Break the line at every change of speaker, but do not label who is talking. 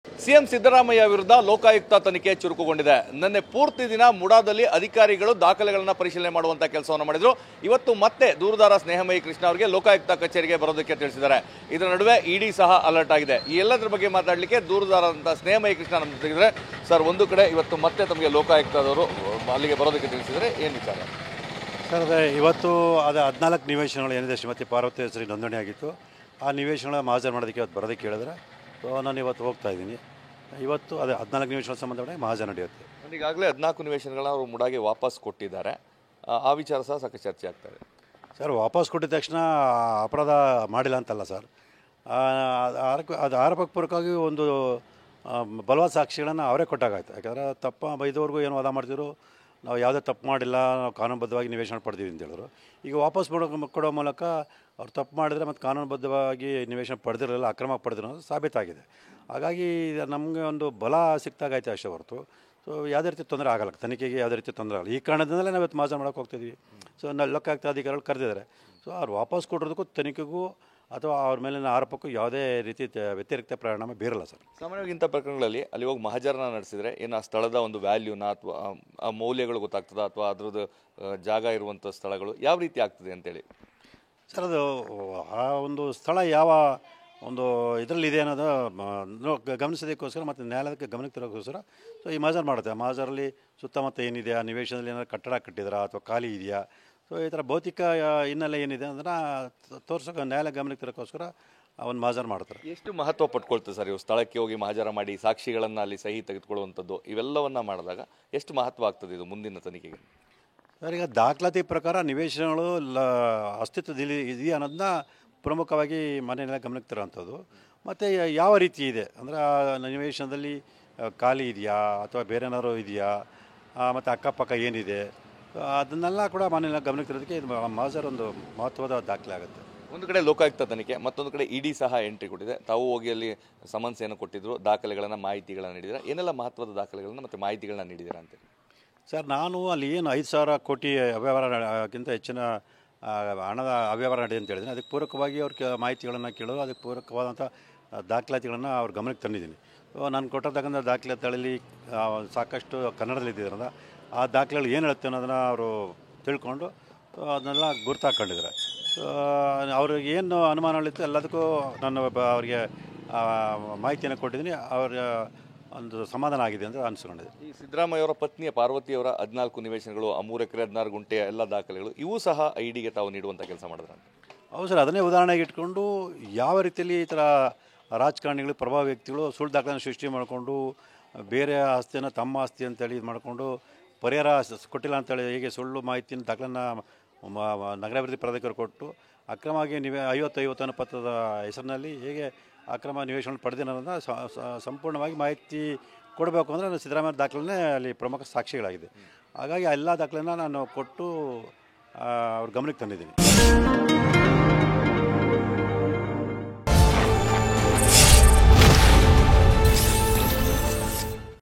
CM Siddaramaiah ವಿರುದ್ಧ ಲೋಕಾಯುಕ್ತ ತನಿಖೆ ಚುರುಕುಗೊಂಡಿದೆ. ನಿನ್ನೆ ಪೂರ್ತಿ ದಿನ ಮುಡಾದಲ್ಲಿ ಅಧಿಕಾರಿಗಳು ದಾಖಲೆಗಳನ್ನು ಪರಿಶೀಲನೆ ಮಾಡುವಂತ ಕೆಲಸವನ್ನು ಮಾಡಿದ್ರು. ಇವತ್ತು ಮತ್ತೆ ದೂರುದಾರ ಸ್ನೇಹಮಯಿ ಕೃಷ್ಣ ಅವರಿಗೆ ಲೋಕಾಯುಕ್ತ ಕಚೇರಿಗೆ ಬರೋದಕ್ಕೆ ತಿಳಿಸಿದ್ದಾರೆ. ಇದರ ನಡುವೆ ಇಡಿ ಸಹ ಅಲರ್ಟ್ ಆಗಿದೆ. ಈ ಎಲ್ಲದರ ಬಗ್ಗೆ ಮಾತಾಡಲಿಕ್ಕೆ ದೂರುದಾರ ಅಂತ ಸ್ನೇಹಮಯಿ ಕೃಷ್ಣ ನಮ್ಮ ಜೊತೆಗಿದ್ದಾರೆ. ಸರ್, ಒಂದು ಕಡೆ ಇವತ್ತು ಮತ್ತೆ ತಮಗೆ ಲೋಕಾಯುಕ್ತದವರು ಅಲ್ಲಿಗೆ ಬರೋದಕ್ಕೆ ತಿಳಿಸಿದರೆ ಏನು ವಿಚಾರ?
ಸರ್, ಇವತ್ತು ಅದು 14 ನಿವೇಶನಗಳು ಏನಿದೆ ಶ್ರೀಮತಿ ಪಾರ್ವತಿ ಹೆಸರಿಗೆ ನೋಂದಣಿ ಆಗಿತ್ತು. ಆ ನಿವೇಶನಗಳ ಮಹಾಜರು ಮಾಡೋದಕ್ಕೆ ಇವತ್ತು ಬರೋದಕ್ಕೆ ಹೇಳಿದ್ರೆ ನಾನು ಇವತ್ತು ಹೋಗ್ತಾ ಇದ್ದೀನಿ. ಇವತ್ತು ಅದೇ 14 ನಿವೇಶನ ಸಂಬಂಧಪಟ್ಟ ಮಹಾಜನ ನಡೆಯುತ್ತೆ.
ಈಗಾಗಲೇ 14 ನಿವೇಶನಗಳನ್ನ ಅವರು ಮುಡಾಗೆ ವಾಪಸ್ ಕೊಟ್ಟಿದ್ದಾರೆ. ಆ ವಿಚಾರ ಸಹ ಸಾಕಷ್ಟು ಚರ್ಚೆ ಆಗ್ತದೆ.
ಸರ್, ವಾಪಸ್ ಕೊಟ್ಟಿದ ತಕ್ಷಣ ಅಪರಾಧ ಮಾಡಿಲ್ಲ ಅಂತಲ್ಲ ಸರ್. ಅದು ಆರೋಪಕ್ಕೆ ಪೂರಕವಾಗಿ ಒಂದು ಬಲವಾದ ಸಾಕ್ಷಿಗಳನ್ನು ಅವರೇ ಕೊಟ್ಟಾಗಾಯ್ತು. ಯಾಕಂದರೆ ಇದುವರೆಗೂ ಏನು ವಾದ ಮಾಡ್ತಿದ್ರು, ನಾವು ಯಾವುದೇ ತಪ್ಪು ಮಾಡಿಲ್ಲ, ನಾವು ಕಾನೂನುಬದ್ಧವಾಗಿ ನಿವೇಶನ ಪಡೆದೀವಿ ಅಂತ ಹೇಳಿದ್ರು. ಈಗ ವಾಪಸ್ ಕೊಡೋ ಮೂಲಕ ಅವ್ರು ತಪ್ಪು ಮಾಡಿದರೆ ಮತ್ತು ಕಾನೂನುಬದ್ಧವಾಗಿ ನಿವೇಶನ ಪಡೆದಿರಲಿಲ್ಲ, ಅಕ್ರಮ ಪಡೆದಿರೋ ಸಾಬೀತಾಗಿದೆ. ಹಾಗಾಗಿ ನಮಗೆ ಒಂದು ಬಲ ಸಿಕ್ತಾಗೈತೆ ಅಷ್ಟೇ ಹೊರತು ಯಾವುದೇ ರೀತಿ ತೊಂದರೆ ಆಗಲ್ಲ, ತನಿಖೆಗೆ ಯಾವುದೇ ರೀತಿ ತೊಂದರೆ ಆಗಲ್ಲ. ಈ ಕಾರಣದಿಂದಲೇ ನಾವು ಇವತ್ತು ಮಾಜ ಮಾಡೋಕ್ಕೆ ಹೋಗ್ತಿದ್ವಿ. ಲೋಕಾಯುಕ್ತ ಅಧಿಕಾರಿಗಳು ಕರೆದಿದ್ದಾರೆ. ಅವ್ರು ವಾಪಸ್ ಕೊಡೋದಕ್ಕೂ ತನಿಖೆಗೂ ಅಥವಾ ಅವ್ರ ಮೇಲಿನ ಆರೋಪಕ್ಕೂ ಯಾವುದೇ ರೀತಿ ವ್ಯತಿರಿಕ್ತ ಪರಿಣಾಮ ಬೀರಲ್ಲ ಸರ್.
ಸಾಮಾನ್ಯವಾಗಿ ಇಂಥ ಪ್ರಕರಣಗಳಲ್ಲಿ ಅಲ್ಲಿ ಹೋಗಿ ಮಹಾಜರನ ನಡೆಸಿದರೆ ಏನು ಆ ಸ್ಥಳದ ಒಂದು ವ್ಯಾಲ್ಯೂನ ಅಥವಾ ಆ ಮೌಲ್ಯಗಳು ಗೊತ್ತಾಗ್ತದ ಅಥವಾ ಅದರದ್ದು ಜಾಗ ಇರುವಂಥ ಸ್ಥಳಗಳು ಯಾವ ರೀತಿ ಆಗ್ತದೆ ಅಂತೇಳಿ?
ಸರ್, ಅದು ಆ ಒಂದು ಸ್ಥಳ ಯಾವ ಒಂದು ಇದರಲ್ಲಿದೆ ಅನ್ನೋದು ಗಮನಿಸೋದಕ್ಕೋಸ್ಕರ ಮತ್ತು ನ್ಯಾಯಾಲಯಕ್ಕೆ ಗಮನಕ್ಕೆ ತರೋಕ್ಕೋಸ್ಕರ ಈ ಮಹಾಜರ್ ಮಾಡುತ್ತೆ. ಮಹಾಜರಲ್ಲಿ ಸುತ್ತಮುತ್ತ ಏನಿದೆ, ಆ ನಿವೇಶನದಲ್ಲಿ ಏನಾದ್ರು ಕಟ್ಟಡ ಕಟ್ಟಿದಾರಾ ಅಥವಾ ಖಾಲಿ ಇದೆಯಾ, ಈ ಥರ ಭೌತಿಕ ಹಿನ್ನೆಲೆ ಏನಿದೆ ಅದನ್ನು ತೋರ್ಸೋಕೆ ನ್ಯಾಯಾಲಯ ಗಮನಕ್ಕೆ ತರೋಕ್ಕೋಸ್ಕರ ಒಂದು ಮಹಾಜರ್ ಮಾಡ್ತಾರೆ.
ಎಷ್ಟು ಮಹತ್ವ ಪಡ್ಕೊಳ್ತದೆ ಸರ್ ಇವು ಸ್ಥಳಕ್ಕೆ ಹೋಗಿ ಮಹಾಜರ ಮಾಡಿ ಸಾಕ್ಷಿಗಳನ್ನು ಅಲ್ಲಿ ಸಹಿ ತೆಗೆದುಕೊಳ್ಳುವಂಥದ್ದು ಇವೆಲ್ಲವನ್ನು ಮಾಡಿದಾಗ ಎಷ್ಟು ಮಹತ್ವ ಆಗ್ತದೆ ಇದು ಮುಂದಿನ ತನಿಖೆಗೆ?
ಸರ್, ಈಗ ದಾಖಲಾತಿ ಪ್ರಕಾರ ನಿವೇಶನಗಳು ಅಸ್ತಿತ್ವದಲ್ಲಿ ಇದೆಯಾ ಅನ್ನೋದನ್ನ ಪ್ರಮುಖವಾಗಿ ಮನೆಯಲ್ಲ ಗಮನಕ್ಕೆ ತರೋವಂಥದ್ದು. ಮತ್ತು ಯಾವ ರೀತಿ ಇದೆ ಅಂದರೆ ಆ ನಿವೇಶನದಲ್ಲಿ ಖಾಲಿ ಇದೆಯಾ ಅಥವಾ ಬೇರೆ ಏನಾದ್ರು ಇದೆಯಾ, ಮತ್ತು ಅಕ್ಕಪಕ್ಕ ಏನಿದೆ, ಅದನ್ನೆಲ್ಲ ಕೂಡ ಮನೆಯಲ್ಲ ಗಮನಕ್ಕೆ ತರೋದಕ್ಕೆ ಇದು ಮಹಾಜರ್ ಒಂದು ಮಹತ್ವದ ದಾಖಲೆ ಆಗುತ್ತೆ.
ಒಂದು ಕಡೆ ಲೋಕಾಯುಕ್ತ ತನಿಖೆ, ಮತ್ತೊಂದು ಕಡೆ ಇಡಿ ಸಹ ಎಂಟ್ರಿ ಕೊಟ್ಟಿದೆ. ತಾವು ಹೋಗಿ ಅಲ್ಲಿ ಸಮನ್ಸೆಯನ್ನು ಕೊಟ್ಟಿದ್ರು, ದಾಖಲೆಗಳನ್ನು ಮಾಹಿತಿಗಳನ್ನು ನೀಡಿದರೆ ಏನೆಲ್ಲ ಮಹತ್ವದ ದಾಖಲೆಗಳನ್ನು ಮತ್ತು ಮಾಹಿತಿಗಳನ್ನ ನೀಡಿದ್ದೀರಾ ಅಂತ?
ಸರ್, ನಾನು ಅಲ್ಲಿ ಏನು 5,000 ಕೋಟಿ ಅವ್ಯವಹಾರಕ್ಕಿಂತ ಹೆಚ್ಚಿನ ಹಣದ ಅವ್ಯವಹಾರ ನಡೆದಿದೆ ಅಂತ ಹೇಳಿದ್ದೀನಿ. ಅದಕ್ಕೆ ಪೂರಕವಾಗಿ ಅವ್ರ ಮಾಹಿತಿಗಳನ್ನು ಕೇಳೋದು, ಅದಕ್ಕೆ ಪೂರಕವಾದಂಥ ದಾಖಲಾತಿಗಳನ್ನು ಅವ್ರ ಗಮನಕ್ಕೆ ತಂದಿದ್ದೀನಿ. ನಾನು ಕೊಟ್ಟಿರ್ತಕ್ಕಂಥ ದಾಖಲಾತಿಗಳಲ್ಲಿ ಸಾಕಷ್ಟು ಕನ್ನಡದಲ್ಲಿದ್ದಿದ್ರಿಂದ ಆ ದಾಖಲೆಗಳು ಏನು ಹೇಳುತ್ತೆ ಅನ್ನೋದನ್ನು ಅವರು ತಿಳ್ಕೊಂಡು ಅದನ್ನೆಲ್ಲ ಗುರ್ತಾಕೊಂಡಿದ್ದಾರೆ. ಅವ್ರಿಗೆ ಏನು ಅನುಮಾನಗಳಿತ್ತು ಎಲ್ಲದಕ್ಕೂ ನಾನು ಅವರಿಗೆ ಮಾಹಿತಿಯನ್ನು ಕೊಟ್ಟಿದ್ದೀನಿ. ಅವರ ಒಂದು ಸಮಾಧಾನ ಆಗಿದೆ ಅಂತ ಅನಿಸ್ಕೊಂಡಿದೆ.
ಈ ಸಿದ್ದರಾಮಯ್ಯವರ ಪತ್ನಿಯ ಪಾರ್ವತಿಯವರ 14 ನಿವೇಶನಗಳು, 3 ಎಕರೆ 16 ಗುಂಟೆಯ ಎಲ್ಲ ದಾಖಲೆಗಳು ಇವು ಸಹ ಐಡಿಗೆ ತಾವು ನೀಡುವಂಥ ಕೆಲಸ ಮಾಡಿದ್ರೆ?
ಹೌದು ಸರ್, ಅದನ್ನೇ ಉದಾಹರಣೆಗೆ ಇಟ್ಕೊಂಡು ಯಾವ ರೀತಿಯಲ್ಲಿ ಈ ಥರ ರಾಜಕಾರಣಿಗಳು, ಪ್ರಭಾವ ವ್ಯಕ್ತಿಗಳು ಸುಳ್ಳು ದಾಖಲೆಯನ್ನು ಸೃಷ್ಟಿ ಮಾಡಿಕೊಂಡು ಬೇರೆ ಆಸ್ತಿಯನ್ನು ತಮ್ಮ ಆಸ್ತಿ ಅಂತೇಳಿ ಇದು ಮಾಡಿಕೊಂಡು ಪರಿಹಾರ ಕೊಟ್ಟಿಲ್ಲ ಅಂತೇಳಿ ಹೇಗೆ ಸುಳ್ಳು ಮಾಹಿತಿಯನ್ನು ದಾಖಲೆಯನ್ನು ನಗರಾಭಿವೃದ್ಧಿ ಪ್ರಾಧಿಕಾರ ಕೊಟ್ಟು ಅಕ್ರಮವಾಗಿ 50-50 ಅನುಪಾತದ ಹೆಸರಿನಲ್ಲಿ ಹೇಗೆ ಅಕ್ರಮ ನಿವೇಶನ ಪಡೆದಿರೋದನ್ನು ಸಂಪೂರ್ಣವಾಗಿ ಮಾಹಿತಿ ಕೊಡಬೇಕು ಅಂದರೆ ಸಿದ್ದರಾಮಯ್ಯ ದಾಖಲೆನೇ ಅಲ್ಲಿ ಪ್ರಮುಖ ಸಾಕ್ಷಿಗಳಾಗಿದೆ. ಹಾಗಾಗಿ ಎಲ್ಲ ದಾಖಲೆನ ನಾನು ಕೊಟ್ಟು ಅವ್ರ ಗಮನಕ್ಕೆ ತಂದಿದ್ದೀನಿ.